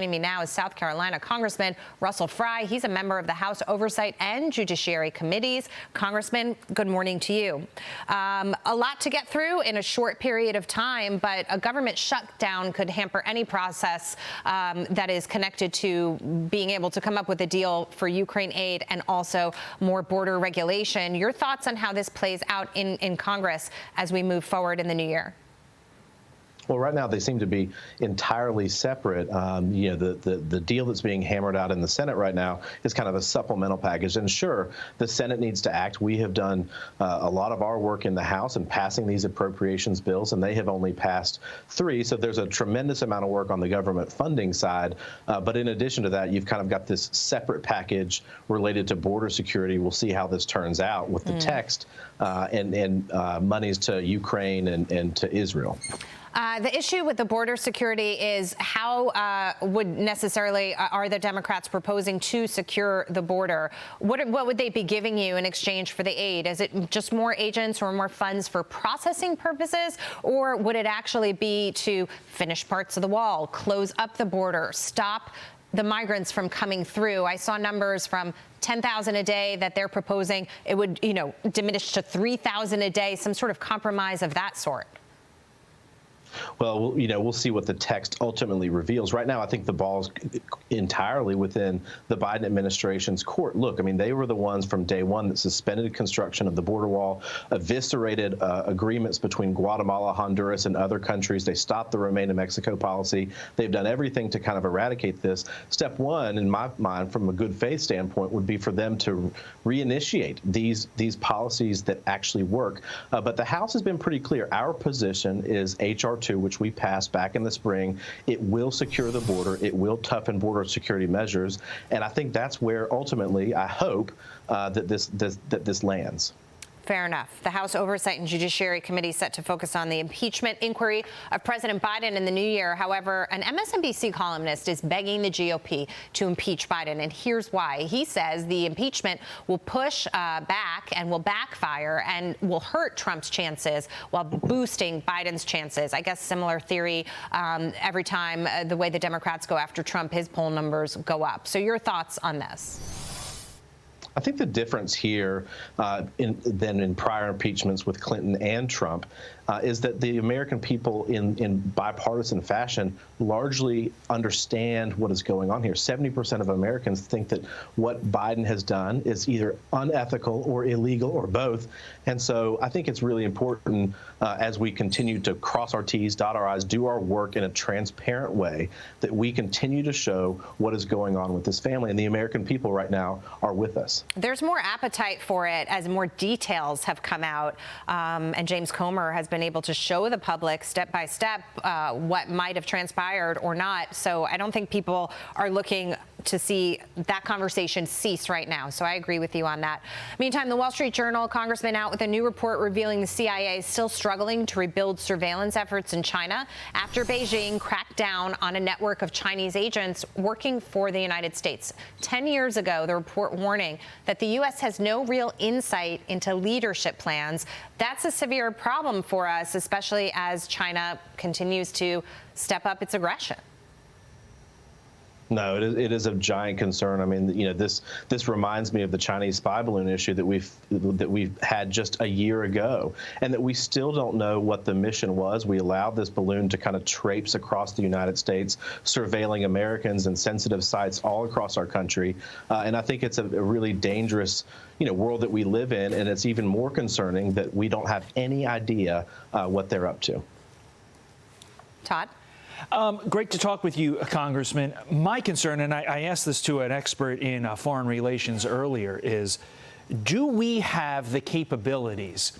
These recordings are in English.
Joining me now is South Carolina Congressman Russell Fry. He's a member of the House Oversight and Judiciary Committees. Congressman, good morning to you. A lot to get through in a short period of time, but a government shutdown could hamper any process that is connected to being able to come up with a deal for Ukraine aid and also more border regulation. Your thoughts on how this plays out in Congress as we move forward in the new year? Well, right now they seem to be entirely separate. The deal that's being hammered out in the Senate right now is kind of a supplemental package. And sure, the Senate needs to act. We have done a lot of our work in the House in passing these appropriations bills, and they have only passed 3. So there's a tremendous amount of work on the government funding side. But in addition to that, you've kind of got this separate package related to border security. We'll see how this turns out with the text and monies to Ukraine and to Israel. The issue with the border security is how are the Democrats proposing to secure the border? What would they be giving you in exchange for the aid? Is it just more agents or more funds for processing purposes? Or would it actually be to finish parts of the wall, close up the border, stop the migrants from coming through? I saw numbers from 10,000 a day that they're proposing. It would, diminish to 3,000 a day, some sort of compromise of that sort. Well, we'll see what the text ultimately reveals. Right now, I think the ball's entirely within the Biden administration's court. Look, I mean, they were the ones from day one that suspended construction of the border wall, eviscerated agreements between Guatemala, Honduras, and other countries. They stopped the Remain in Mexico policy. They've done everything to kind of eradicate this. Step one, in my mind, from a good faith standpoint, would be for them to reinitiate these policies that actually work. But the House has been pretty clear. Our position is H.R. 2, which we passed back in the spring. It will secure the border. It will toughen border security measures. And I think that's where ultimately I hope that this lands. Fair enough. The House Oversight and Judiciary Committee set to focus on the impeachment inquiry of President Biden in the new year. However, an MSNBC columnist is begging the GOP to impeach Biden, and here's why. He says the impeachment will push back and will backfire and will hurt Trump's chances while boosting Biden's chances. I guess similar theory every time the way the Democrats go after Trump, his poll numbers go up. So your thoughts on this? I think the difference here than in prior impeachments with Clinton and Trump is that the American people in bipartisan fashion largely understand what is going on here. 70% of Americans think that what Biden has done is either unethical or illegal or both. And so I think it's really important as we continue to cross our T's, dot our I's, do our work in a transparent way, that we continue to show what is going on with this family. And the American people right now are with us. There's more appetite for it as more details have come out. And James Comer has been able to show the public step by step what might have transpired or not. So I don't think people are looking to see that conversation cease right now. So I agree with you on that. Meantime, the Wall Street Journal, Congressman out with a new report revealing the CIA is still struggling to rebuild surveillance efforts in China after Beijing cracked down on a network of Chinese agents working for the United States. 10 years ago, the report warning that the U.S. has no real insight into leadership plans. That's a severe problem for us, especially as China continues to step up its aggression. No, it is a giant concern. I mean, this reminds me of the Chinese spy balloon issue that we've had just a year ago, and that we still don't know what the mission was. We allowed this balloon to kind of traipse across the United States, surveilling Americans and sensitive sites all across our country. And I think it's a really dangerous, world that we live in, and it's even more concerning that we don't have any idea what they're up to. Todd? Great to talk with you, Congressman. My concern, and I asked this to an expert in foreign relations earlier, is do we have the capabilities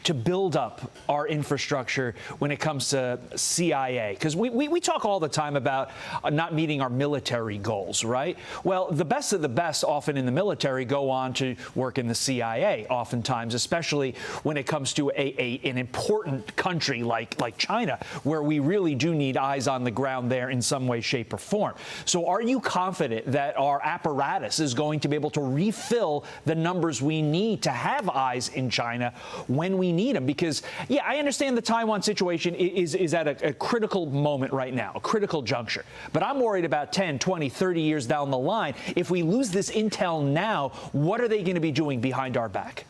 to build up our infrastructure when it comes to CIA? Because we talk all the time about not meeting our military goals, right? Well, the best of the best often in the military go on to work in the CIA, oftentimes, especially when it comes to an important country like China, where we really do need eyes on the ground there in some way, shape, or form. So are you confident that our apparatus is going to be able to refill the numbers we need to have eyes in China when we need them? Because, yeah, I understand the Taiwan situation is at a critical moment right now, a critical juncture. But I'm worried about 10, 20, 30 years down the line. If we lose this intel now, what are they going to be doing behind our back?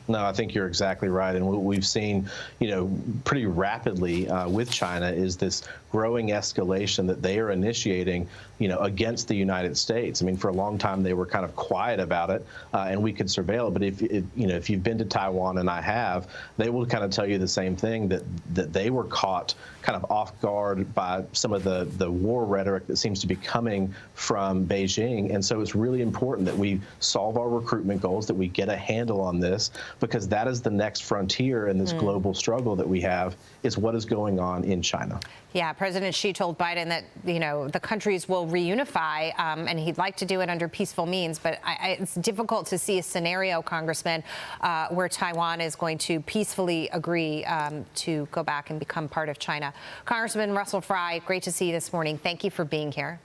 No, I think you're exactly right. And what we've seen, pretty rapidly with China is this growing escalation that they are initiating, against the United States. I mean, for a long time, they were kind of quiet about it, and we could surveil it. But if you've been to Taiwan, and I have, they will kind of tell you the same thing, that they were caught kind of off guard by some of the war rhetoric that seems to be coming from Beijing. And so it's really important that we solve our recruitment goals, that we get a handle on this, because that is the next frontier in this global struggle that we have, is what is going on in China. Yeah, President Xi told Biden that, the countries will reunify, and he'd like to do it under peaceful means. But it's difficult to see a scenario, Congressman, where Taiwan is going to peacefully agree to go back and become part of China. Congressman Russell Fry, great to see you this morning. Thank you for being here.